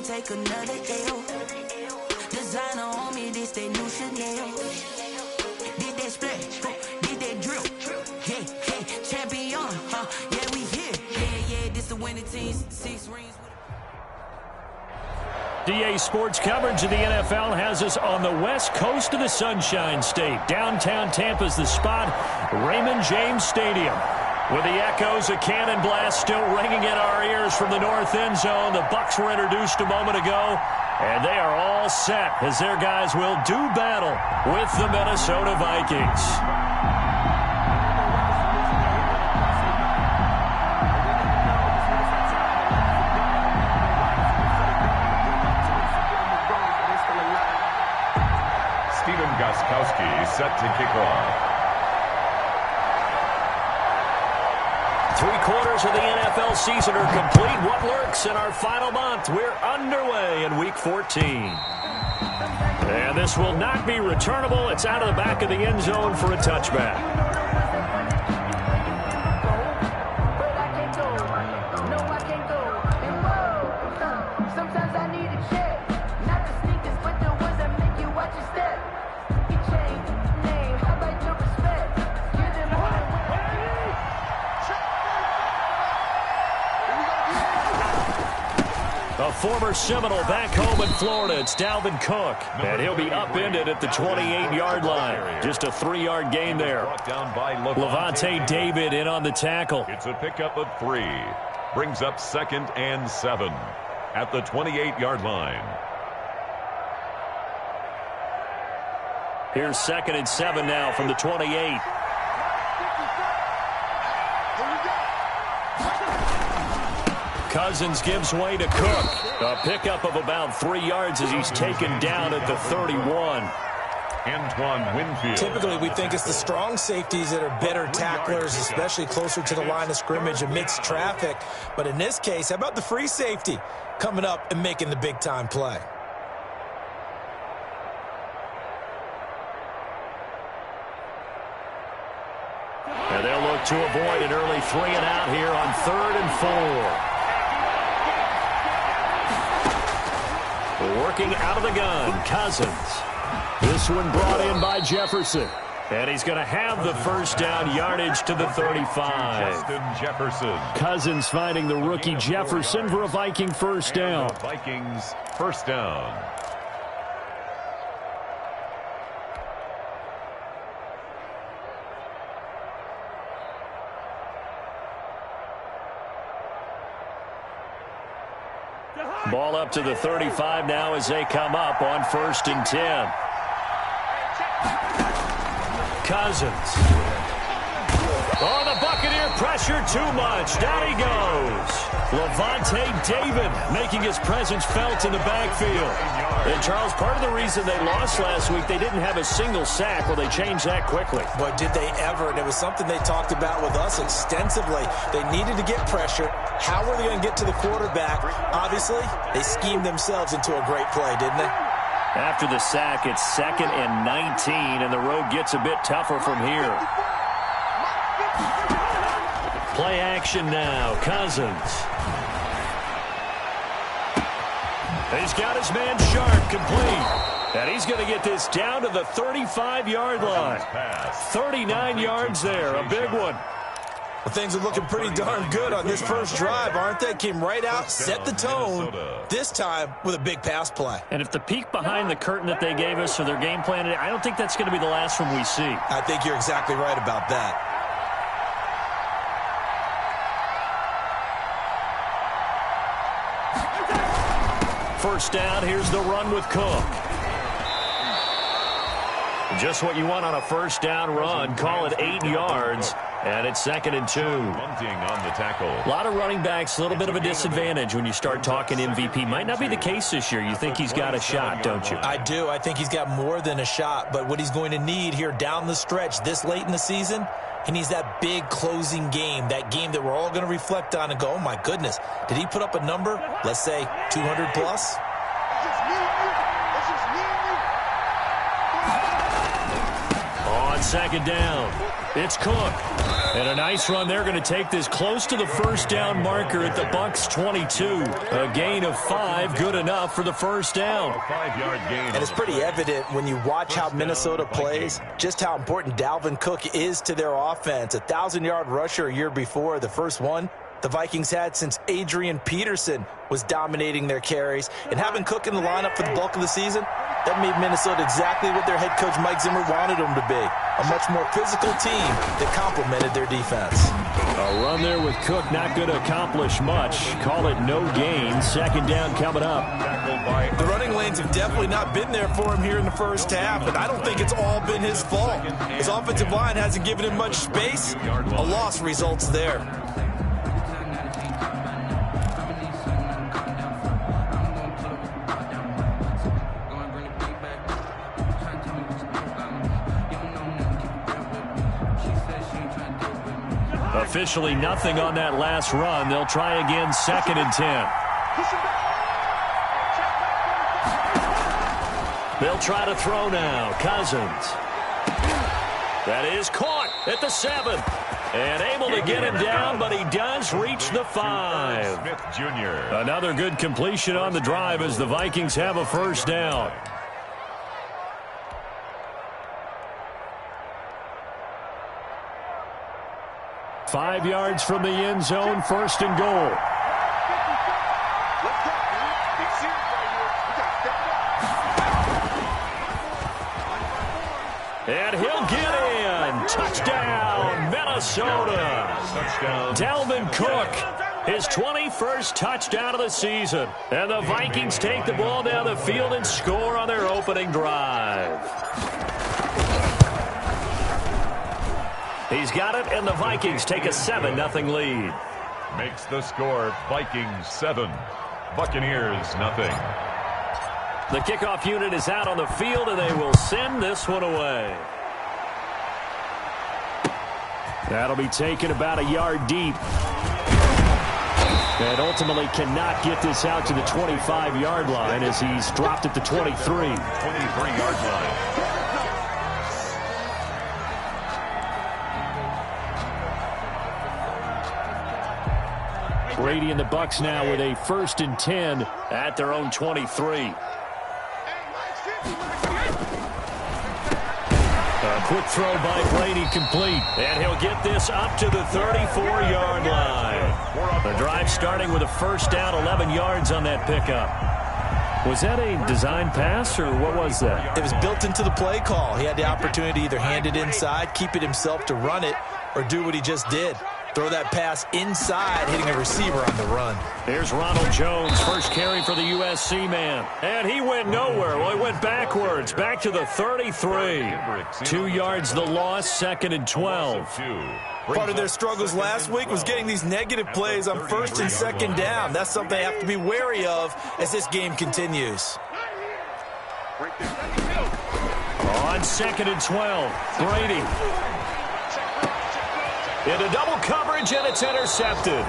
take another L. Designer on me, this they new Chanel. Did that splash, did that drill. Yeah, champion, yeah, we here. Yeah, this the winning team, 6 rings. DA Sports coverage of the NFL has us on the west coast of the Sunshine State. Downtown Tampa's the spot, Raymond James Stadium. With the echoes of cannon blast still ringing in our ears from the north end zone. The Bucs were introduced a moment ago, and they are all set as their guys will do battle with the Minnesota Vikings. Stephen Gostkowski set to kick off. 3 quarters of the NFL season are complete. What lurks in our final month? We're underway in Week 14. And this will not be returnable. It's out of the back of the end zone for a touchback. A former Seminole back home in Florida. It's Dalvin Cook. And he'll be upended at the 28-yard line. Just a 3-yard gain there. Levante David in on the tackle. It's a pickup of 3. Brings up 2nd and 7 at the 28-yard line. Here's 2nd and 7 now from the 28. Cousins gives way to Cook. A pickup of about 3 yards as he's taken down at the 31. Antoine Winfield. Typically, we think it's the strong safeties that are better tacklers, especially closer to the line of scrimmage amidst traffic. But in this case, how about the free safety coming up and making the big-time play? And they'll look to avoid an early 3-and-out here on 3rd and 4. Working out of the gun, Cousins. This one brought in by Jefferson. And he's going to have the first down yardage to the 35. Justin Jefferson. Cousins finding the rookie Jefferson for a Viking first down. Vikings first down. Ball up to the 35 now as they come up on 1st and 10. Cousins. Oh, the Buccaneer pressure too much. Down he goes. Levante David making his presence felt in the backfield. And, Charles, part of the reason they lost last week, they didn't have a single sack. Well, they changed that quickly. But did they ever? And it was something they talked about with us extensively. They needed to get pressure. How were they going to get to the quarterback? Obviously, they schemed themselves into a great play, didn't they? After the sack, it's 2nd and 19, and the road gets a bit tougher from here. Play action now. Cousins. He's got his man Sharp complete. And he's going to get this down to the 35-yard line. 39 yards there. A big one. Well, things are looking pretty darn good on this first drive, aren't they? Came right out, set the tone, this time with a big pass play. And if the peek behind the curtain that they gave us for their game plan, I don't think that's going to be the last one we see. I think you're exactly right about that. First down, here's the run with Cook. Just what you want on a first down run. Call it 8 yards. And it's 2nd and 2. Bunting on the tackle. A lot of running backs, a little bit of a disadvantage when you start talking MVP. Might not be the case this year. You think he's got a shot, don't you? I do. I think he's got more than a shot. But what he's going to need here down the stretch this late in the season, he needs that big closing game, that game that we're all going to reflect on and go, oh, my goodness, did he put up a number, let's say 200 plus? on second down. It's Cook. And a nice run. They're going to take this close to the first down marker at the Bucs 22. A gain of 5, good enough for the first down. 5-yard gain. And it's pretty evident when you watch how Minnesota plays, just how important Dalvin Cook is to their offense. A 1,000-yard rusher a year before, the first one the Vikings had since Adrian Peterson was dominating their carries. And having Cook in the lineup for the bulk of the season, that made Minnesota exactly what their head coach Mike Zimmer wanted them to be. A much more physical team that complemented their defense. A run there with Cook not going to accomplish much. Call it no gain. Second down coming up. The running lanes have definitely not been there for him here in the first half, and I don't think it's all been his fault. His offensive line hasn't given him much space. A loss results there. Officially nothing on that last run. They'll try again, 2nd and 10. They'll try to throw now. Cousins. That is caught at the 7. And able to get him down, but he does reach the 5. Smith Jr. Another good completion on the drive as the Vikings have a first down. Five yards from the end zone, 1st and goal. And he'll get in. Touchdown, Minnesota. Touchdown. Dalvin Cook, his 21st touchdown of the season. And the Vikings take the ball down the field and score on their opening drive. He's got it, and the Vikings take a 7-0 lead. Makes the score Vikings 7, Buccaneers nothing. The kickoff unit is out on the field, and they will send this one away. That'll be taken about a yard deep. And ultimately cannot get this out to the 25-yard line as he's dropped at the 23. 23-yard line. Brady and the Bucs now with a 1st and 10 at their own 23. A quick throw by Brady complete. And he'll get this up to the 34-yard line. The drive starting with a first down, 11 yards on that pickup. Was that a design pass, or what was that? It was built into the play call. He had the opportunity to either hand it inside, keep it himself to run it, or do what he just did. Throw that pass inside, hitting a receiver on the run. Here's Ronald Jones, first carry for the USC man. And he went nowhere. Well, he went backwards, back to the 33. 2 yards the loss, 2nd and 12. Part of their struggles last week was getting these negative plays on 1st and 2nd down. That's something they have to be wary of as this game continues. On 2nd and 12, Brady. Into double coverage, and it's intercepted.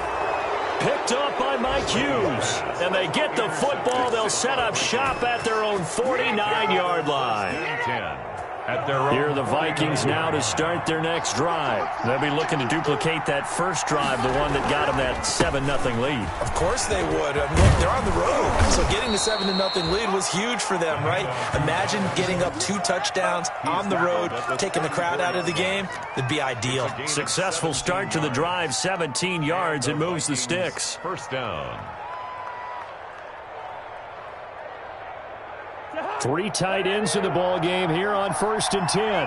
Picked up by Mike Hughes. And they get the football. They'll set up shop at their own 49-yard line. 10. Here are the Vikings now to start their next drive. They'll be looking to duplicate that first drive, the one that got them that 7-0 lead. Of course they would. I mean, they're on the road, so getting the 7-0 lead was huge for them, right? Imagine getting up 2 touchdowns on the road, taking the crowd out of the game. That'd be ideal. Successful start to the drive, 17 yards, and moves the sticks. First down. 3 tight ends in the ball game here on 1st and 10.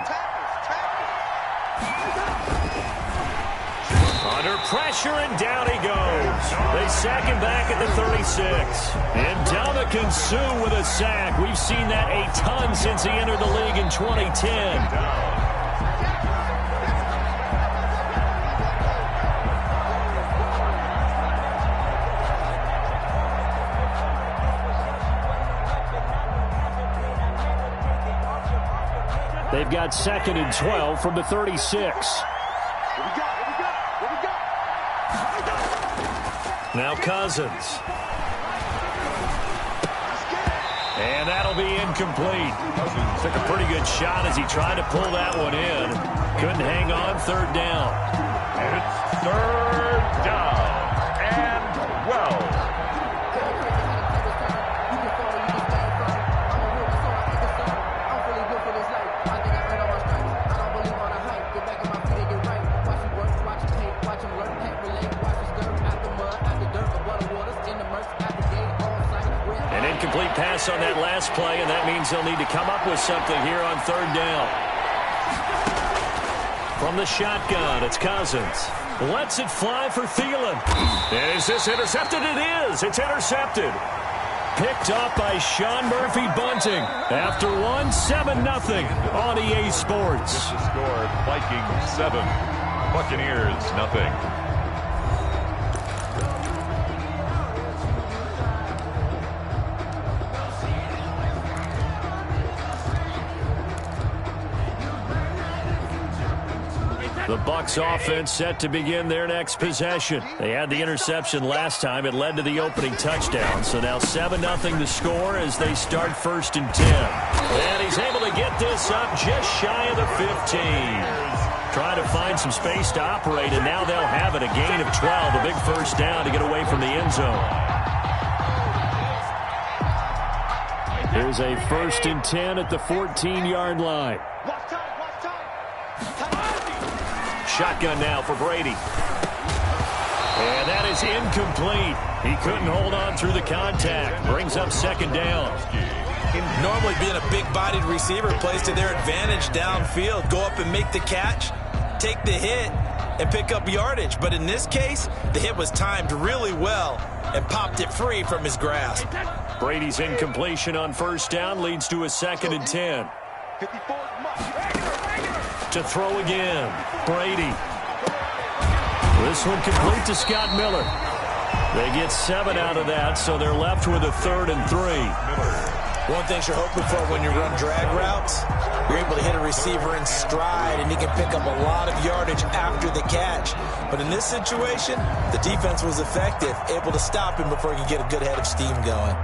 Under pressure, and down he goes. They sack him back at the 36. And Ndamukong Suh with a sack. We've seen that a ton since he entered the league in 2010. They've got 2nd and 12 from the 36. Now Cousins. And that'll That'll be incomplete. Took a pretty good shot as he tried to pull that one in. Couldn't hang on. Third down. It's third down and well. An incomplete pass on that last play, and that means they'll need to come up with something here on third down. From the shotgun, it's Cousins. Lets it fly for Thielen. Is this intercepted? It is. It's intercepted. Picked up by Sean Murphy-Bunting. After 7-0 on EA Sports. Just the score, Vikings 7, Buccaneers 0. The Bucs offense set to begin their next possession. They had the interception last time. It led to the opening touchdown. So now 7-0 the score as they start 1st and 10. And he's able to get this up just shy of the 15. Trying to find some space to operate, and now they'll have it. A gain of 12, a big first down to get away from the end zone. Here's a 1st and 10 at the 14-yard line. Shotgun now for Brady. And that is incomplete. He couldn't hold on through the contact. Brings up 2nd down. Normally being a big-bodied receiver plays to their advantage downfield. Go up and make the catch, take the hit, and pick up yardage. But in this case, the hit was timed really well and popped it free from his grasp. Brady's incompletion on 1st down leads to a 2nd and 10. To throw again, Brady. This one complete to Scott Miller. They get 7 out of that, so they're left with a 3rd and 3. One thing you're hoping for when you run drag routes, you're able to hit a receiver in stride, and he can pick up a lot of yardage after the catch. But in this situation, the defense was effective, able to stop him before he could get a good head of steam going.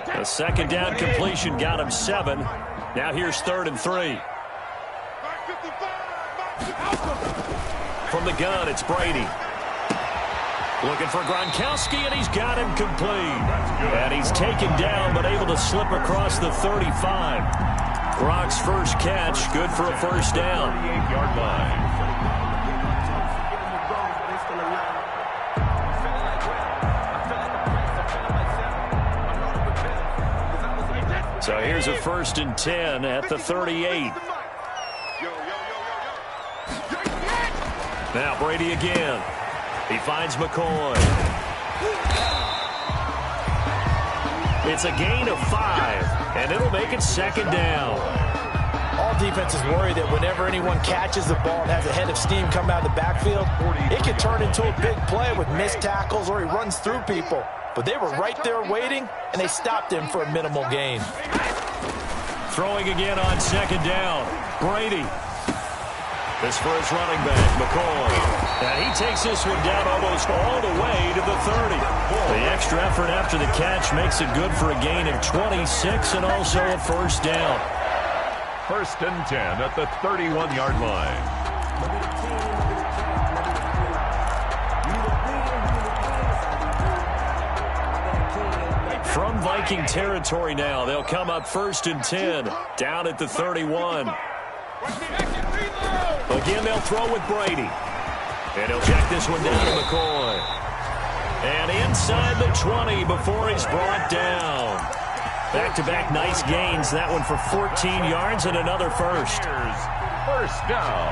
A 2nd down completion got him 7. Now here's 3rd and 3. From the gun, it's Brady. Looking for Gronkowski, and he's got him complete. And he's taken down, but able to slip across the 35. Gronk's first catch, good for a 1st down. 38-yard line. So here's a 1st and 10 at the 38. Now Brady again. He finds McCoy. It's a gain of 5, and it'll make it 2nd down. All defenses worry that whenever anyone catches the ball and has a head of steam come out of the backfield, it can turn into a big play with missed tackles or he runs through people. But they were right there waiting, and they stopped him for a minimal gain. Throwing again on 2nd down. Brady. This for his running back, McCoy. And he takes this one down almost all the way to the 30. The extra effort after the catch makes it good for a gain of 26 and also a 1st down. 1st and 10 at the 31-yard line. From Viking territory now, they'll come up 1st and 10, down at the 31. Again, they'll throw with Brady. And he'll check this one down to McCoy. And inside the 20 before he's brought down. Back-to-back nice gains. That one for 14 yards and another 1st. First down.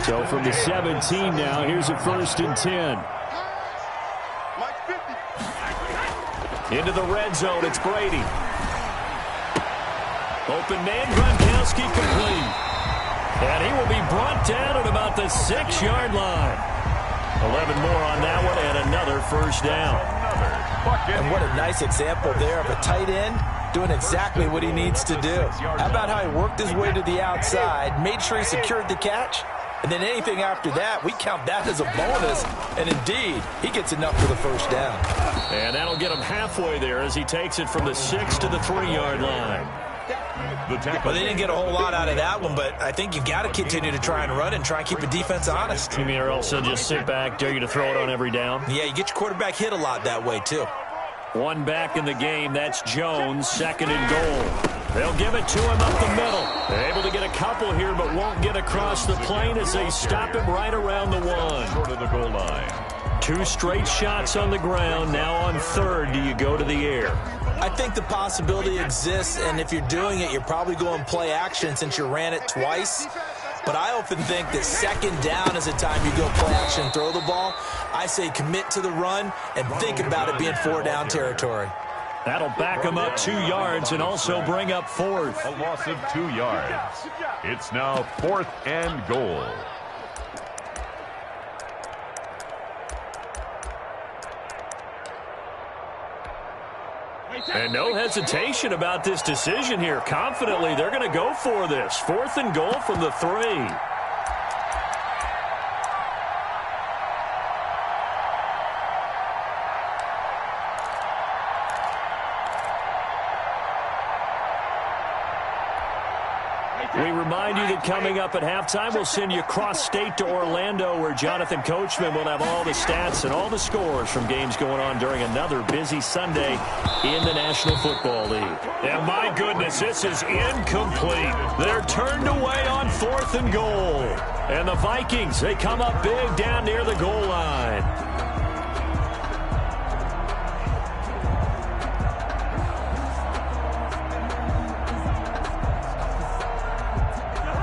So from the 17 now, here's a 1st and 10. Into the red zone, it's Brady. Open man, Gronkowski complete. And he will be brought down at about the 6-yard line. 11 more on that one and another 1st down. And what a nice example there of a tight end doing exactly what he needs to do. How about how he worked his way to the outside, made sure he secured the catch, and then anything after that, we count that as a bonus. And indeed, he gets enough for the first down. And that'll get him halfway there as he takes it from the 6 to the 3-yard line. Well, they didn't get a whole lot out of that one, but I think you've got to continue to try and run and try and keep the defense honest. You mean or else they'll just sit back, dare you to throw it on every down? Yeah, you get your quarterback hit a lot that way, too. One back in the game, that's Jones, 2nd and goal. They'll give it to him up the middle. They're able to get a couple here, but won't get across the plane as they stop him right around the 1. Short of the goal line. 2 straight shots on the ground. Now on 3rd, do you go to the air? I think the possibility exists, and if you're doing it, you're probably going play action since you ran it twice. But I often think that 2nd down is a time you go play action and throw the ball. I say commit to the run and think about it being 4-down territory. That'll back him up 2 yards and also bring up 4th. A loss of 2 yards. It's now 4th and goal. And no hesitation about this decision here. Confidently, they're going to go for this. 4th and goal from the 3. We remind you that coming up at halftime, we'll send you cross-state to Orlando, where Jonathan Coachman will have all the stats and all the scores from games going on during another busy Sunday in the National Football League. And my goodness, this is incomplete. They're turned away on 4th and goal. And the Vikings, they come up big down near the goal line.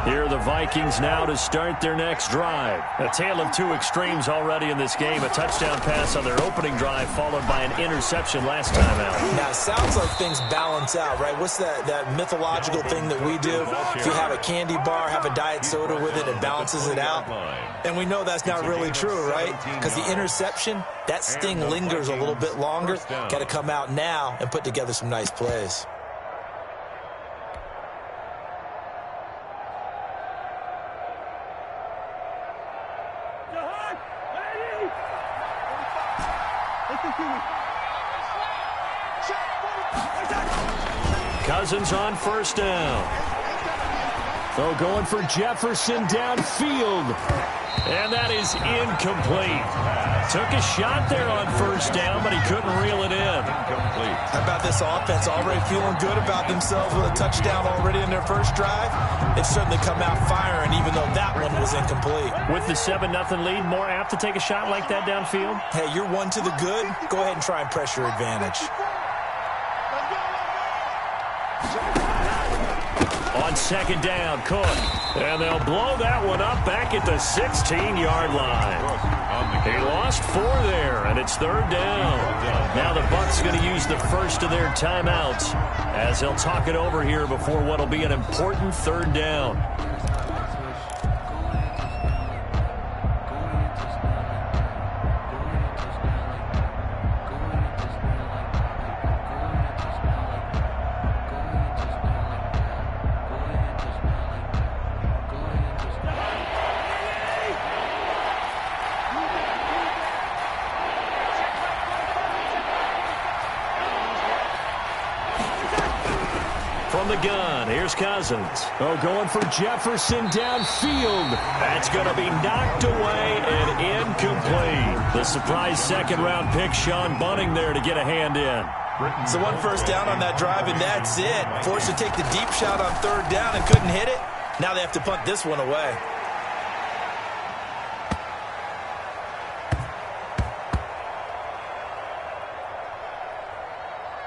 Here are the Vikings now to start their next drive. A tale of 2 extremes already in this game. A touchdown pass on their opening drive followed by an interception last time out. Now, it sounds like things balance out, right? What's that mythological thing that we do? If you have a candy bar, have a diet soda with it, it balances it out. And we know that's not really true, right? Because the interception, that sting lingers a little bit longer. Got to come out now and put together some nice plays. Cousins on 1st down. Throw going for Jefferson downfield. And that is incomplete. Took a shot there on 1st down, but he couldn't reel it in. Incomplete. How about this offense already feeling good about themselves with a touchdown already in their first drive? They've certainly come out firing, even though that one was incomplete. With the 7-0 lead, more apt to take a shot like that downfield? Hey, you're 1 to the good. Go ahead and try and press your advantage. On 2nd down, Cook. And they'll blow that one up back at the 16-yard line. He lost 4 there, and it's 3rd down. Now the Bucs going to use the first of their timeouts as they'll talk it over here before what will be an important 3rd down. From the gun, here's Cousins. Oh, going for Jefferson downfield. That's going to be knocked away and incomplete. The surprise 2nd-round pick, Sean Bunting there to get a hand in. So 1 first down on that drive, and that's it. Forced to take the deep shot on 3rd down and couldn't hit it. Now they have to punt this one away.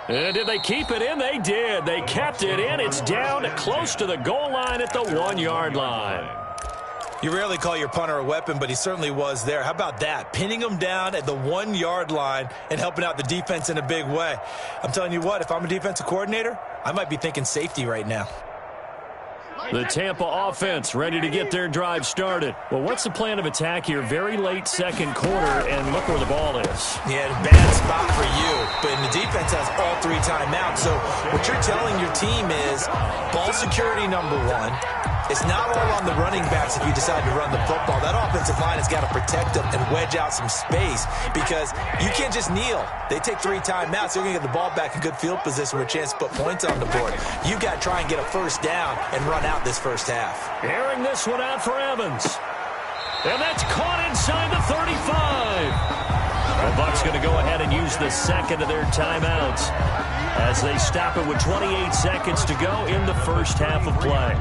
And did they keep it in? They did. They kept it in. It's down close to the goal line at the 1-yard line. You rarely call your punter a weapon, but he certainly was there. How about that? Pinning him down at the 1-yard line and helping out the defense in a big way. I'm telling you what, if I'm a defensive coordinator, I might be thinking safety right now. The Tampa offense ready to get their drive started. Well, what's the plan of attack here? Very late second quarter, and look where the ball is. Yeah, bad spot for you. But the defense has all 3 timeouts. So what you're telling your team is ball security number 1. It's not all on the running backs if you decide to run the football. That offensive line has got to protect them and wedge out some space because you can't just kneel. They take 3 timeouts. They're going to get the ball back in good field position with a chance to put points on the board. You've got to try and get a first down and run out this first half. Airing this one out for Evans. And that's caught inside the 35. The Bucs going to go ahead and use the second of their timeouts as they stop it with 28 seconds to go in the first half of play.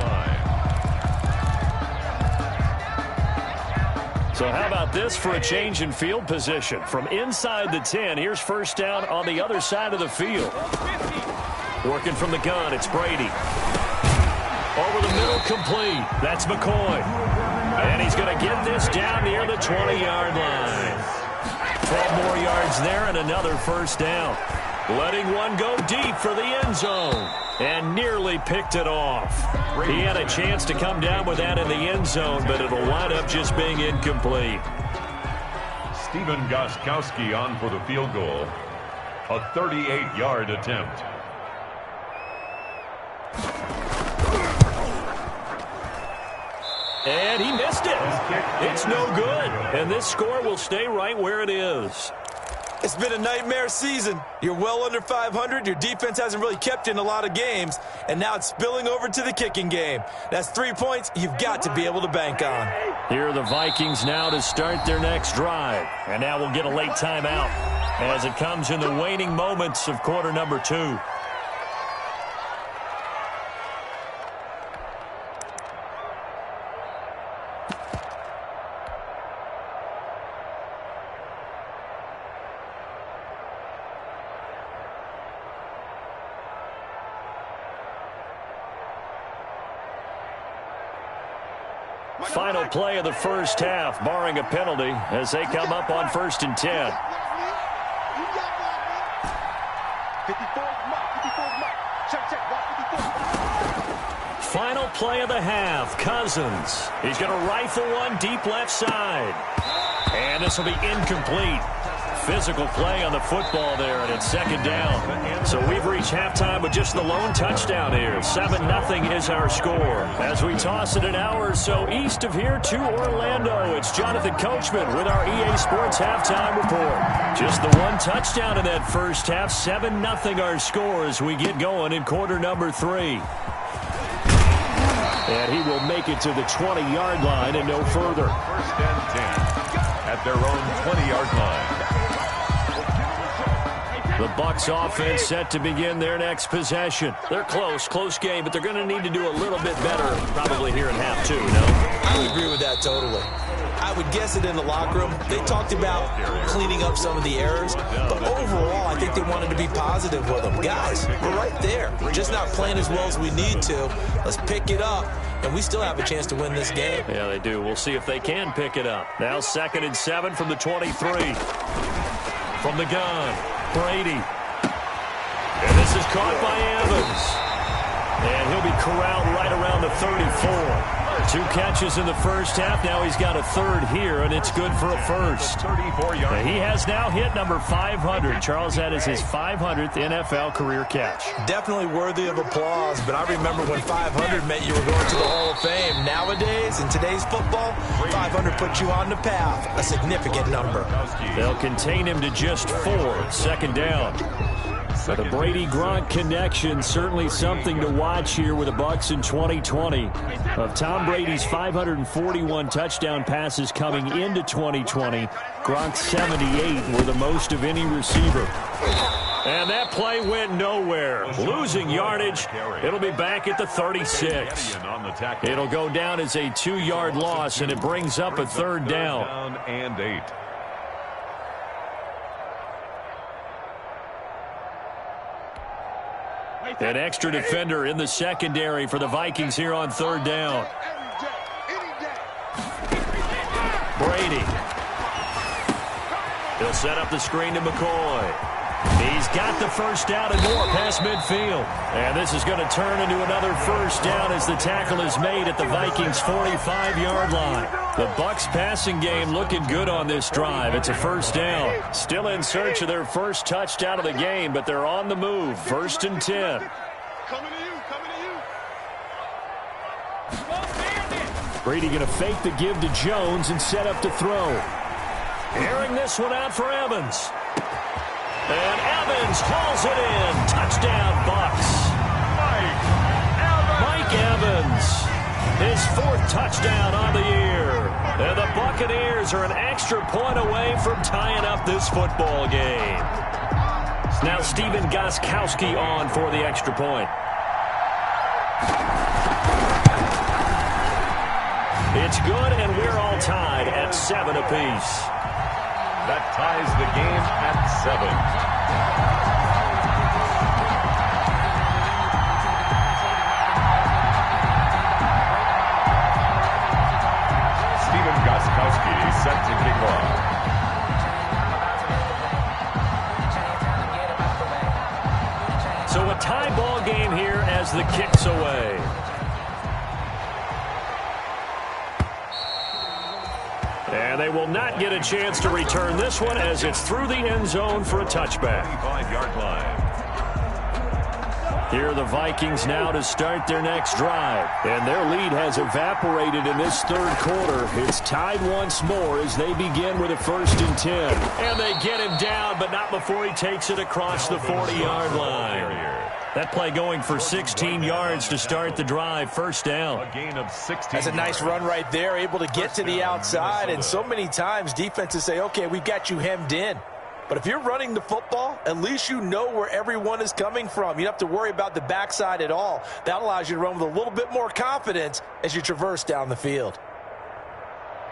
So how about this for a change in field position? From inside the 10, here's first down on the other side of the field. Working from the gun, it's Brady. Over the middle, complete. That's McCoy. And he's going to get this down near the 20-yard line. 12 more yards there and another first down. Letting one go deep for the end zone. And nearly picked it off. He had a chance to come down with that in the end zone, but it'll wind up just being incomplete. Stephen Gostkowski on for the field goal. A 38-yard attempt. And he missed it. It's no good. And this score will stay right where it is. It's been a nightmare season. You're well under 500. Your defense hasn't really kept you in a lot of games. And now it's spilling over to the kicking game. That's 3 points you've got to be able to bank on. Here are the Vikings now to start their next drive. And now we'll get a late timeout as it comes in the waning moments of quarter number 2. Final play of the first half, barring a penalty, as they come up on 1st and 10. Final play of the half, Cousins. He's going to rifle one deep left side. And this will be incomplete. Physical play on the football there, and it's second down. So we've reached halftime with just the lone touchdown here. 7-0 is our score. As we toss it an hour or so east of here to Orlando, it's Jonathan Coachman with our EA Sports halftime report. Just the one touchdown in that first half. 7-0 our score as we get going in quarter number 3. And he will make it to the 20-yard line and no further. 1st and 10 at their own 20-yard line. The Bucs offense set to begin their next possession. They're close game, but they're going to need to do a little bit better probably here in half 2, no? I would agree with that totally. I would guess it in the locker room. They talked about cleaning up some of the errors, but overall, I think they wanted to be positive with them. Guys, we're right there. We're just not playing as well as we need to. Let's pick it up, and we still have a chance to win this game. Yeah, they do. We'll see if they can pick it up. Now 2nd and 7 from the 23. From the gun, Brady. And this is caught by Evans. And he'll be corralled right around the 34. 2 catches in the first half. Now he's got a third here, and it's good for a first. 34-yard. He has now hit number 500. Charles, that is his 500th NFL career catch. Definitely worthy of applause, but I remember when 500 meant you were going to the Hall of Fame. Nowadays, in today's football, 500 puts you on the path, a significant number. They'll contain him to just 4. 2nd down. So the Brady-Gronk connection, certainly something to watch here with the Bucs in 2020. Of Tom Brady's 541 touchdown passes coming into 2020, Gronk's 78 were the most of any receiver. And that play went nowhere. Losing yardage. It'll be back at the 36. It'll go down as a 2-yard loss, and it brings up a 3rd down. And 8. An extra defender in the secondary for the Vikings here on 3rd down. Brady. He'll set up the screen to McCoy. He's got the first down and more past midfield. And this is going to turn into another first down as the tackle is made at the Vikings' 45-yard line. The Bucs passing game looking good on this drive. It's a first down. Still in search of their first touchdown of the game, but they're on the move. 1st and 10. Coming to you. Brady going to fake the give to Jones and set up to throw. Airing this one out for Evans. And Evans hauls it in. Touchdown, Bucs. Mike Evans. His 4th touchdown on the year. And the Buccaneers are an extra point away from tying up this football game. Now Stephen Gostkowski on for the extra point. It's good, and we're all tied at 7 apiece. That ties the game at 7. Stephen Gostkowski set to kick off. So a tie ball game here as the kick's away. And they will not get a chance to return this one as it's through the end zone for a touchback. 25-yard line. Here are the Vikings now to start their next drive. And their lead has evaporated in this 3rd quarter. It's tied once more as they begin with a 1st and 10. And they get him down, but not before he takes it across the 40-yard line. That play going for 16 yards to start the drive. First down. A gain of 16. That's a nice run right there, able to get to the outside. And so many times defenses say, okay, we've got you hemmed in. But if you're running the football, at least you know where everyone is coming from. You don't have to worry about the backside at all. That allows you to run with a little bit more confidence as you traverse down the field.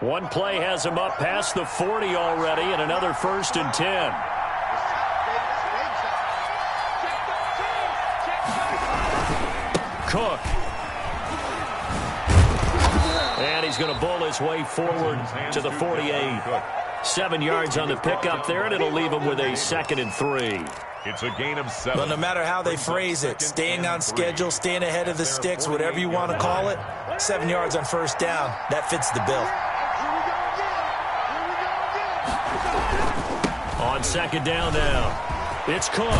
One play has him up past the 40 already, and another 1st and 10. Cook. And he's going to bowl his way forward to the 48. 7 yards on the pickup there, and it'll leave him with a 2nd and 3. It's a gain of 7. Well, no matter how they phrase it, staying on schedule, staying ahead of the sticks, whatever you want to call it, 7 yards on first down, that fits the bill. On 2nd down now, it's Cook.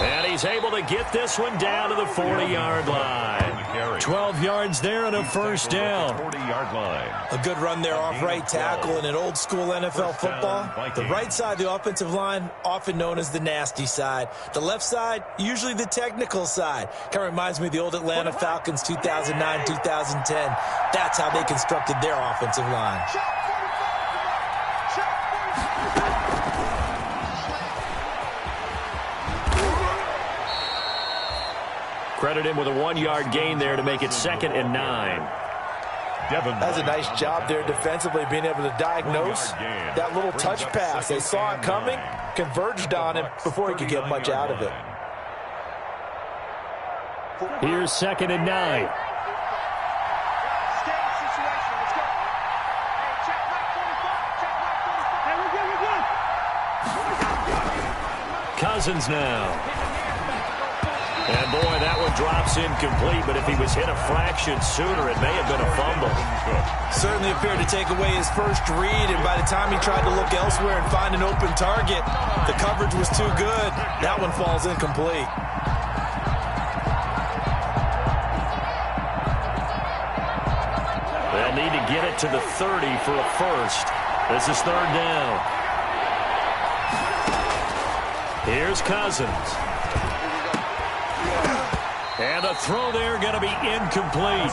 And he's able to get this one down to the 40-yard line. 12 yards there and a first down. 40-yard line. A good run there off right tackle in an old-school NFL football. The right side, the offensive line, often known as the nasty side. The left side, usually the technical side. Kind of reminds me of the old Atlanta Falcons 2009, 2010. That's how they constructed their offensive line. Credit him with a 1-yard gain there to make it 2nd and 9. That's a nice job there defensively, being able to diagnose that little touch pass. They saw it coming, converged on him before he could get much out of it. Here's 2nd and 9. Cousins now. And, boy, that one drops incomplete, but if he was hit a fraction sooner, it may have been a fumble. Certainly appeared to take away his first read, and by the time he tried to look elsewhere and find an open target, the coverage was too good. That one falls incomplete. They'll need to get it to the 30 for a first. This is 3rd down. Here's Cousins. And a throw there going to be incomplete.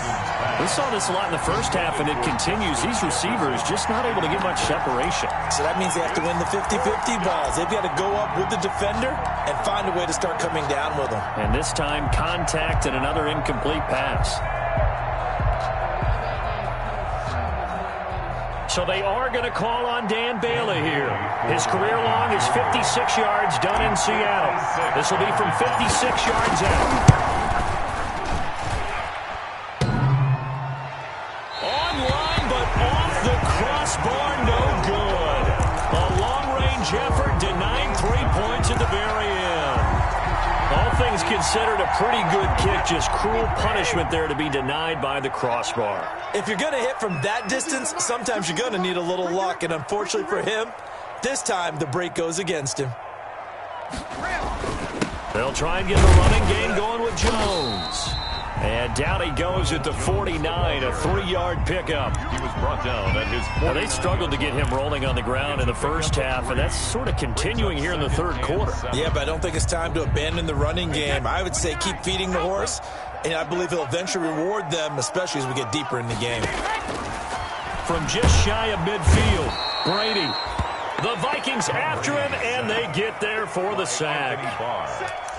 We saw this a lot in the first half, and it continues. These receivers just not able to get much separation. So that means they have to win the 50-50 balls. They've got to go up with the defender and find a way to start coming down with them. And this time, contact and another incomplete pass. So they are going to call on Dan Bailey here. His career long is 56 yards done in Seattle. This will be from 56 yards out. Crossbar, no good. A long-range effort denying 3 points at the very end. pretty good kick, just cruel punishment there to be denied by the crossbar. If you're going to hit from that distance, sometimes you're going to need a little luck, and unfortunately for him, this time the break goes against him. They'll try and get the running game going with Jones. And down he goes at the 49, a 3-yard pickup. He was brought down at his 49. Now, they struggled to get him rolling on the ground in the first half, and that's sort of continuing here in the third quarter. Yeah, but I don't think it's time to abandon the running game. I would say keep feeding the horse, and I believe he'll eventually reward them, especially as we get deeper in the game. From just shy of midfield, Brady. The Vikings after him, and they get there for the sack.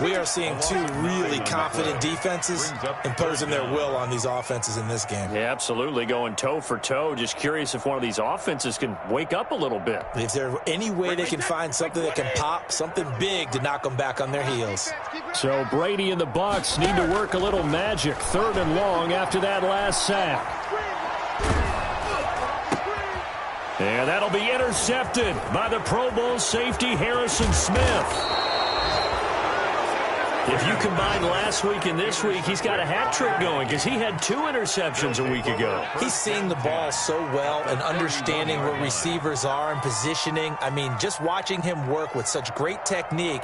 We are seeing two really confident defenses imposing their will on these offenses in this game. Yeah, absolutely, going toe for toe. Just curious if one of these offenses can wake up a little bit. Is there any way they can find something that can pop, something big to knock them back on their heels? So Brady and the Bucs need to work a little magic. 3rd and long after that last sack. And that'll be intercepted by the Pro Bowl safety Harrison Smith. If you combine last week and this week, he's got a hat trick going because he had 2 interceptions a week ago. He's seeing the ball so well and understanding where receivers are and positioning. I mean, just watching him work with such great technique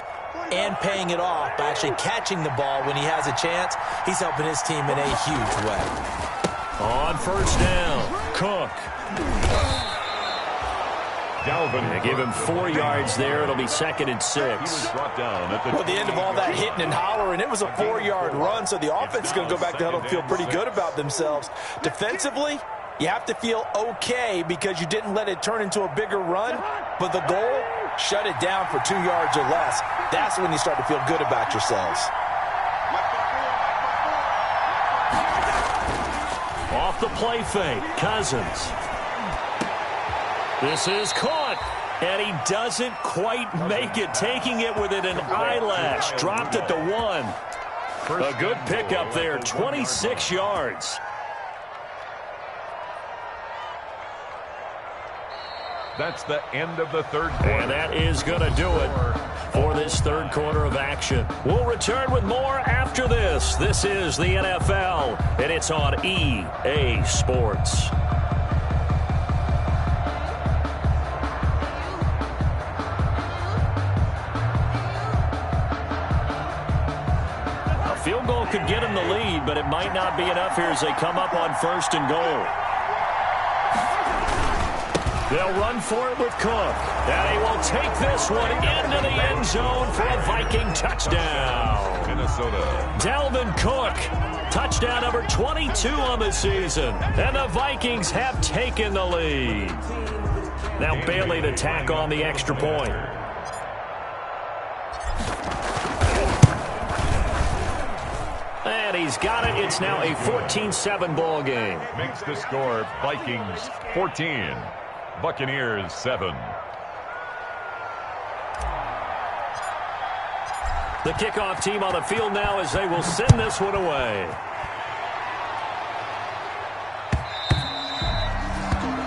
and paying it off by actually catching the ball when he has a chance, he's helping his team in a huge way. On 1st down, Cook. They give him 4 yards there. It'll be 2nd and 6. Well, at the end of all that hitting and hollering, it was a 4-yard run, so the offense is going to go back to the huddle and feel pretty good about themselves. Defensively, you have to feel okay because you didn't let it turn into a bigger run, but the goal, shut it down for 2 yards or less. That's when you start to feel good about yourselves. Off the play fake, Cousins. This is caught, and he doesn't quite make it, taking it within an eyelash. Dropped at the 1. A good pickup there, 26 yards. That's the end of the third quarter. And that is going to do it for this third quarter of action. We'll return with more after this. This is the NFL, and it's on EA Sports. Field goal could get him the lead, but it might not be enough here as they come up on 1st and goal. They'll run for it with Cook. And he will take this one into the end zone for a Viking touchdown. Minnesota. Dalvin Cook, touchdown number 22 on the season. And the Vikings have taken the lead. Now Bailey to tack on the extra point. And he's got it. It's now a 14-7 ball game. Makes the score Vikings 14, Buccaneers 7. The kickoff team on the field now as they will send this one away.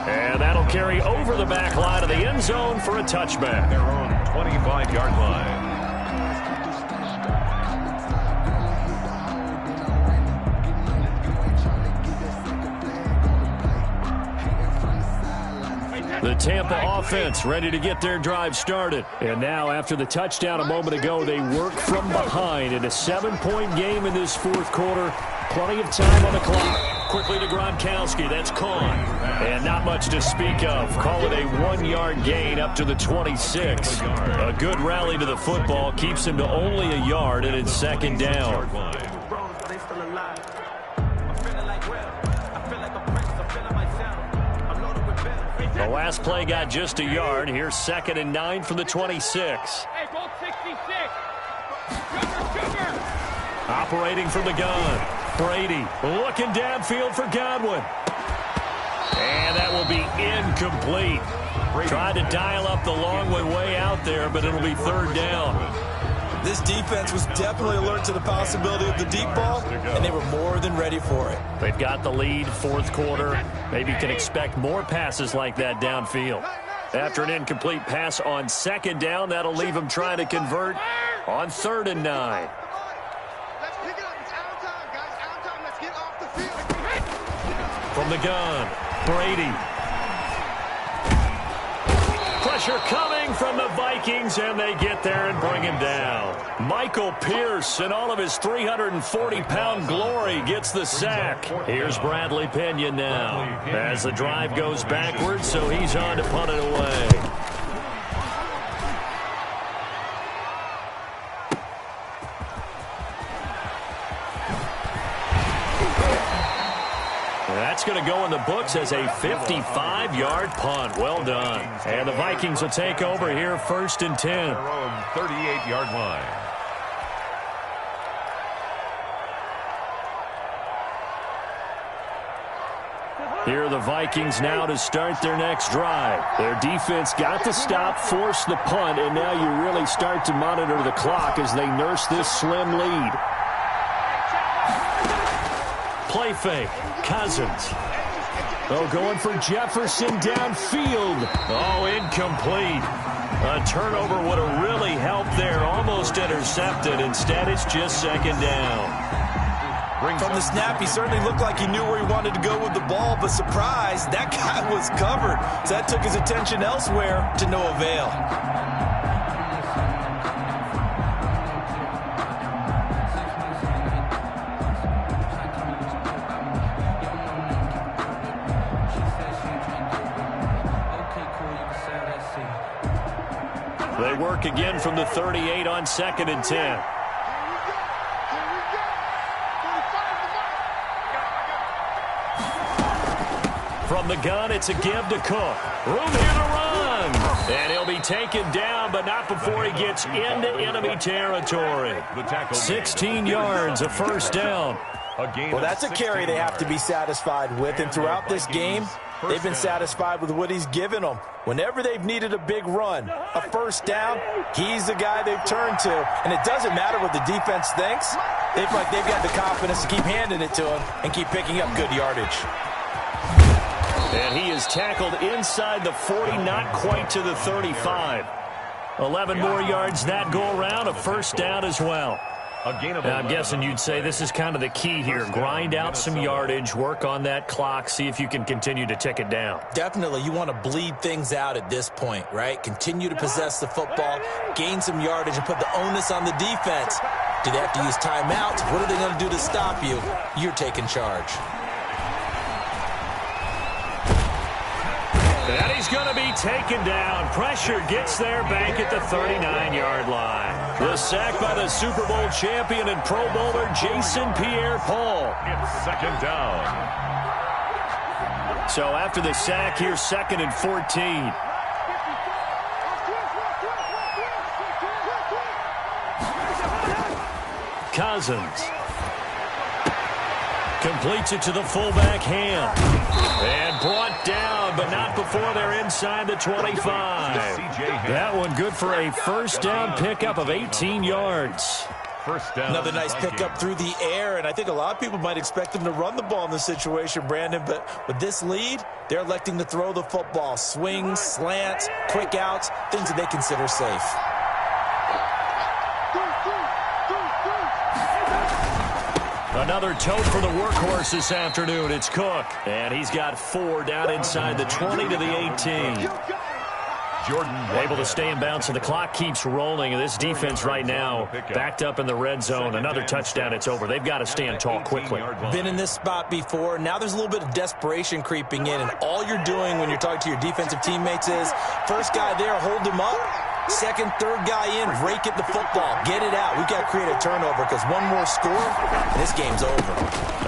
And that'll carry over the back line of the end zone for a touchback. Their own 25-yard line. The Tampa offense ready to get their drive started. And now, after the touchdown a moment ago, they work from behind in a 7-point game in this fourth quarter. Plenty of time on the clock. Quickly to Gronkowski. That's Kahn. And not much to speak of. Call it a 1-yard gain up to the 26. A good rally to the football keeps him to only a yard, and it's 2nd down. The last play got just a yard. Here's 2nd and 9 from the 26. Hey, ball 66. Operating from the gun. Brady looking downfield for Godwin. And that will be incomplete. Tried to dial up the long way out there, but it'll be 3rd down. This defense was definitely alert to the possibility of the deep ball, and they were more than ready for it. They've got the lead, 4th quarter. Maybe you can expect more passes like that downfield. After an incomplete pass on 2nd down, that'll leave them trying to convert on 3rd and 9. Let's pick it From the gun, Brady. Pressure coming from the Vikings, and they get there and bring him down. Michael Pierce, in all of his 340-pound glory, gets the sack. Here's Bradley Pinion now as the drive goes backwards, so he's on to punt it away. That's going to go in the books as a 55-yard punt. Well done. And the Vikings will take over here 1st and 10. Their own 38-yard line. Here are the Vikings now to start their next drive. Their defense got the stop, forced the punt, and now you really start to monitor the clock as they nurse this slim lead. Play fake. Cousins. Oh, going for Jefferson downfield. Oh, incomplete. A turnover would have really helped there. Almost intercepted. Instead, it's just 2nd down. From the snap, he certainly looked like he knew where he wanted to go with the ball, but surprise, that guy was covered. So that took his attention elsewhere to no avail. They work again from the 38 on 2nd and 10. From the gun, it's a give to Cook. Room here to run. And he'll be taken down, but not before he gets into enemy territory. 16 yards, a 1st down. Well, that's a carry they have to be satisfied with, and throughout this game, they've been satisfied with what he's given them. Whenever they've needed a big run, a 1st down, he's the guy they've turned to. And it doesn't matter what the defense thinks. They feel like they've got the confidence to keep handing it to him and keep picking up good yardage. And he is tackled inside the 40, not quite to the 35. 11 more yards that go around, a 1st down as well. Now, I'm guessing you'd say this is kind of the key here. Grind out some yardage, work on that clock, see if you can continue to tick it down. Definitely. You want to bleed things out at this point, right? Continue to possess the football, gain some yardage, and put the onus on the defense. Do they have to use timeouts? What are they going to do to stop you? You're taking charge. And he's going to be taken down. Pressure gets there back at the 39-yard line. The sack by the Super Bowl champion and Pro Bowler Jason Pierre-Paul. It's 2nd down. So after the sack, here's 2nd and 14. Cousins completes it to the fullback Ham. And brought down, but not before they're inside the 25. That one good for a 1st down pickup of 18 yards. 1st down. Another nice pickup through the air, and I think a lot of people might expect him to run the ball in this situation, Brandon, but with this lead, they're electing to throw the football. Swings, slants, quick outs, things that they consider safe. Another tote for the workhorse this afternoon. It's Cook. And he's got 4 down inside the 20 to the 18. Jordan able to stay in bounds, so the clock keeps rolling. And this defense right now backed up in the red zone. Another touchdown, it's over. They've got to stand tall quickly. Been in this spot before. Now there's a little bit of desperation creeping in. And all you're doing when you're talking to your defensive teammates is, first guy there, hold him up. Second, third guy in, rake at the football. Get it out. We've got to create a turnover because one more score, and this game's over.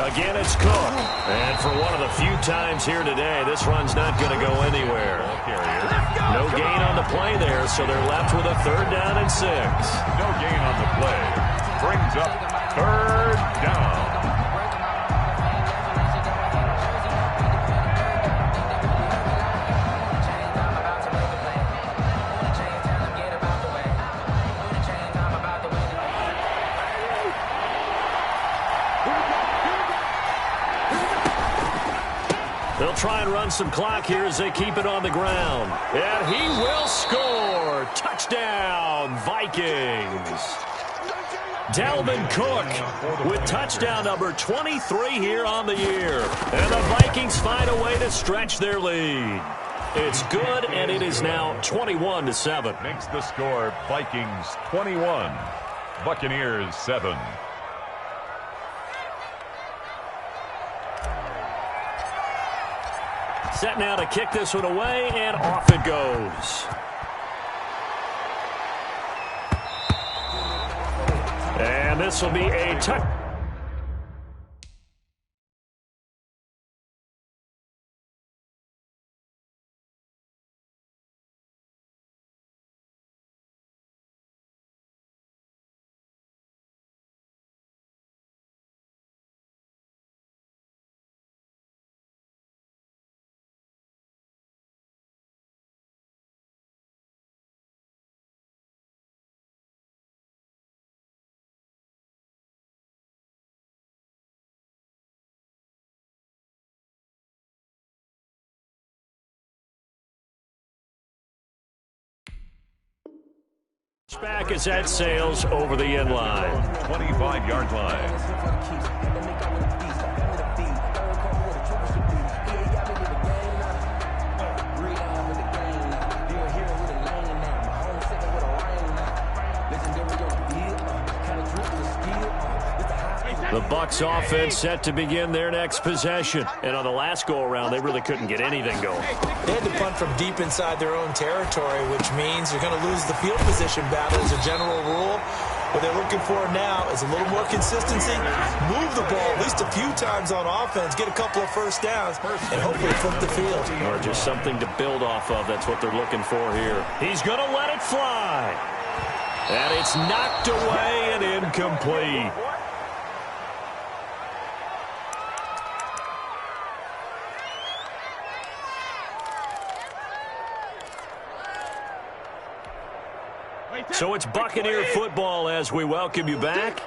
Again, it's Cook. And for one of the few times here today, this run's not going to go anywhere. No gain on the play there, so they're left with a 3rd down and 6. No gain on the play. Brings up 3rd down. They'll try and run some clock here as they keep it on the ground. And he will score. Touchdown, Vikings. Dalvin Cook with touchdown number 23 here on the year. And the Vikings find a way to stretch their lead. It's good, and it is now 21-7. Makes the score Vikings 21, Buccaneers 7. Set now to kick this one away, and off it goes. And this will be a touch. Back is at Sales over the end line. 25-yard line. The Bucs offense set to begin their next possession. And on the last go-around, they really couldn't get anything going. They had to punt from deep inside their own territory, which means you're going to lose the field position battle as a general rule. What they're looking for now is a little more consistency, move the ball at least a few times on offense, get a couple of first downs, and hopefully flip the field. Or just something to build off of. That's what they're looking for here. He's going to let it fly. And it's knocked away and incomplete. So it's Buccaneer football as we welcome you back.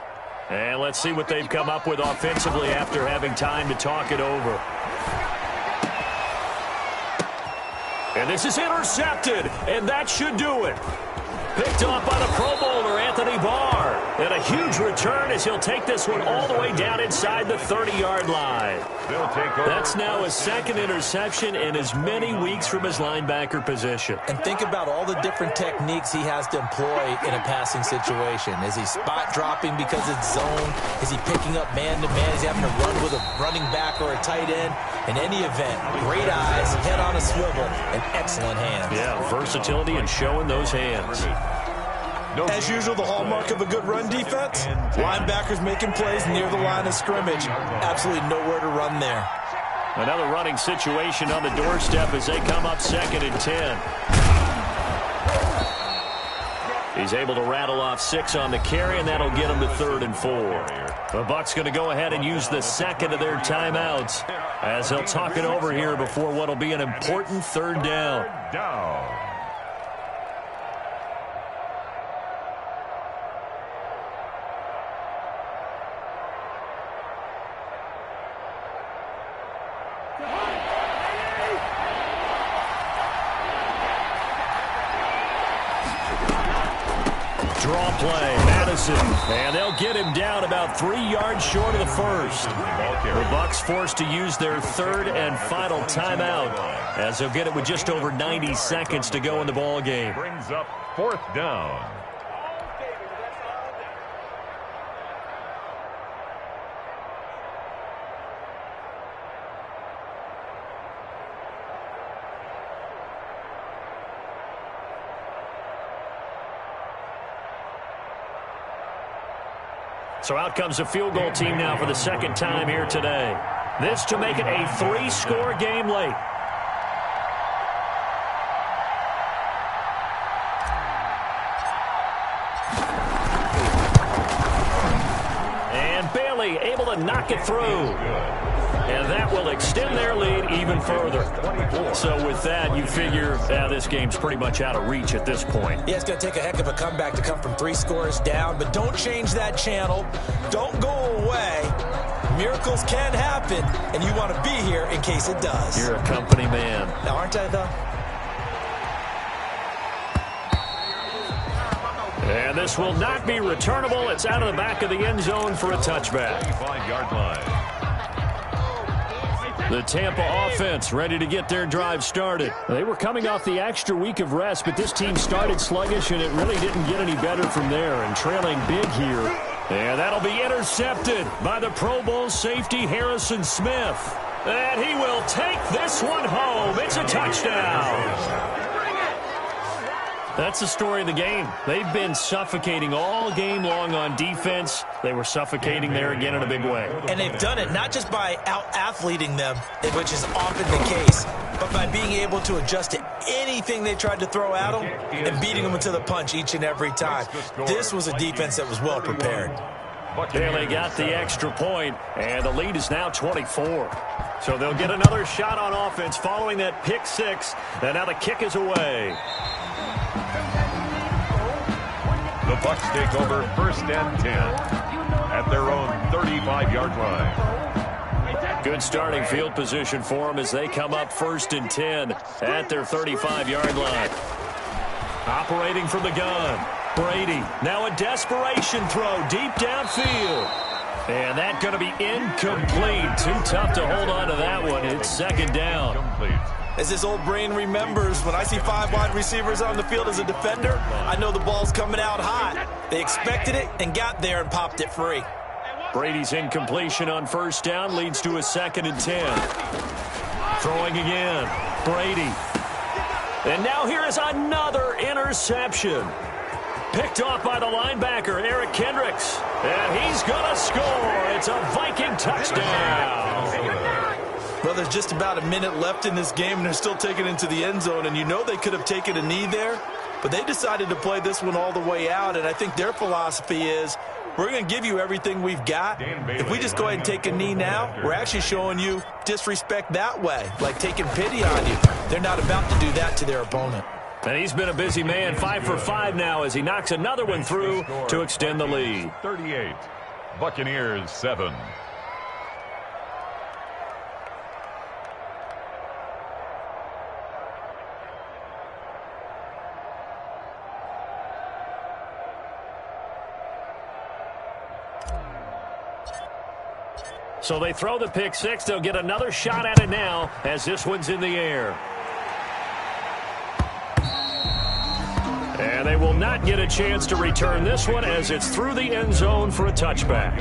And let's see what they've come up with offensively after having time to talk it over. And this is intercepted, and that should do it. Picked off by the Pro Bowler, Anthony Barr. And a huge return as he'll take this one all the way down inside the 30-yard line. That's now his second interception in as many weeks from his linebacker position. And think about all the different techniques he has to employ in a passing situation. Is he spot dropping because it's zone? Is he picking up man-to-man? Is he having to run with a running back or a tight end? In any event, great eyes, head on a swivel, and excellent hands. Yeah, versatility and showing those hands. As usual, the hallmark of a good run defense, linebackers making plays near the line of scrimmage. Absolutely nowhere to run there. Another running situation on the doorstep as they come up 2nd and 10. He's able to rattle off 6 on the carry, and that'll get him to 3rd and 4. The Bucs going to go ahead and use the second of their timeouts as they'll talk it over here before what will be an important 3rd down. Draw play, Madison, and they'll get him down about 3 yards short of the first. The Bucs forced to use their 3rd and final timeout as they'll get it with just over 90 seconds to go in the ball game. Brings up 4th down. So out comes the field goal team now for the 2nd time here today. This to make it a 3-score game late. And Bailey able to knock it through. And that will extend their lead even further. So with that, you figure this game's pretty much out of reach at this point. Yeah, it's going to take a heck of a comeback to come from 3 scores down, but don't change that channel. Don't go away. Miracles can happen, and you want to be here in case it does. You're a company man. Now, aren't I, though? And this will not be returnable. It's out of the back of the end zone for a touchback. 25-yard line. The Tampa offense ready to get their drive started. They were coming off the extra week of rest, but this team started sluggish, and it really didn't get any better from there. And trailing big here. And that'll be intercepted by the Pro Bowl safety Harrison Smith. And he will take this one home. It's a touchdown. That's the story of the game. They've been suffocating all game long on defense. They were suffocating there again in a big way. And they've done it not just by out-athleting them, which is often the case, but by being able to adjust to anything they tried to throw at them and beating them into the punch each and every time. This was a defense that was well prepared. And they got the extra point, and the lead is now 24. So they'll get another shot on offense following that pick six, and now the kick is away. The Bucs take over 1st and 10 at their own 35-yard line. Good starting field position for them as they come up 1st and 10 at their 35-yard line. Operating from the gun, Brady. Now a desperation throw deep downfield. And that's going to be incomplete. Too tough to hold on to that one. It's 2nd down. Complete. As this old brain remembers, when I see 5 wide receivers on the field as a defender, I know the ball's coming out hot. They expected it and got there and popped it free. Brady's incompletion on 1st down leads to a 2nd and 10. Throwing again, Brady. And now here is another interception. Picked off by the linebacker, Eric Kendricks. And he's going to score. It's a Viking touchdown. Well, there's just about a minute left in this game, and they're still taking it into the end zone. And you know they could have taken a knee there, but they decided to play this one all the way out. And I think their philosophy is, we're going to give you everything we've got. If we just go ahead and take a knee now, we're actually showing you disrespect that way, like taking pity on you. They're not about to do that to their opponent. And he's been a busy man, 5 for 5 now as he knocks another one through to extend the lead. 38, Buccaneers 7. So they throw the pick six. They'll get another shot at it now as this one's in the air. And they will not get a chance to return this one as it's through the end zone for a touchback.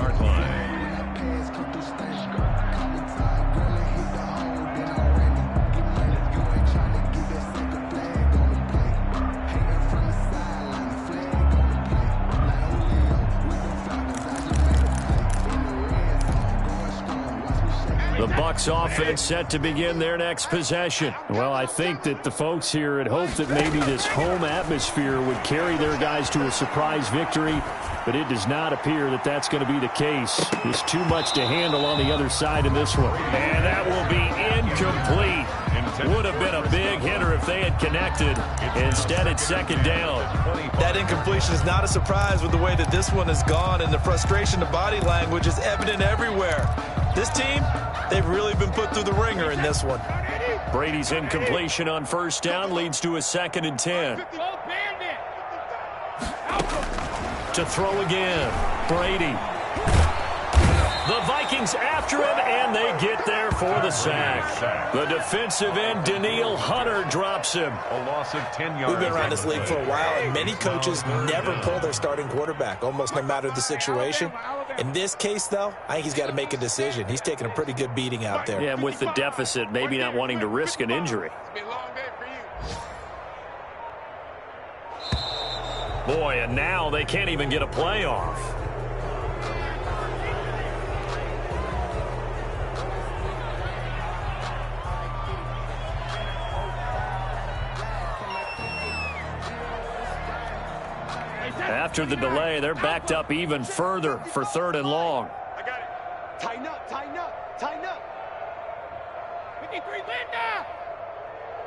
The Bucs offense set to begin their next possession. Well, I think that the folks here had hoped that maybe this home atmosphere would carry their guys to a surprise victory, but it does not appear that that's going to be the case. There's too much to handle on the other side in this one. And that will be incomplete. Would have been a big hitter if they had connected. Instead, it's 2nd down. That incompletion is not a surprise with the way that this one has gone, and the frustration, the body language is evident everywhere. This team, they've really been put through the ringer in this one. Brady's incompletion on 1st down leads to a 2nd and 10. To throw again, Brady. The Vikings after him, and they get there for the sack. The defensive end, Danielle Hunter, drops him. A loss of 10 yards. We've been around this league for a while, and many coaches never pull their starting quarterback, almost no matter the situation. In this case, though, I think he's got to make a decision. He's taking a pretty good beating out there. Yeah, and with the deficit, maybe not wanting to risk an injury. Boy, and now they can't even get a play off. After the delay, they're backed up even further for 3rd and long. I got it. Tighten up, tighten up, tighten up. 53, Linda.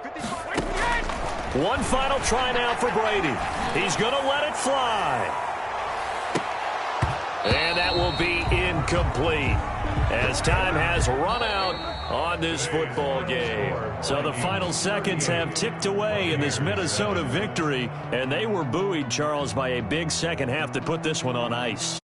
53, One final try now for Brady. He's going to let it fly. And that will be incomplete. as time has run out on this football game. So the final seconds have ticked away in this Minnesota victory, and they were buoyed, Charles, by a big second half that put this one on ice.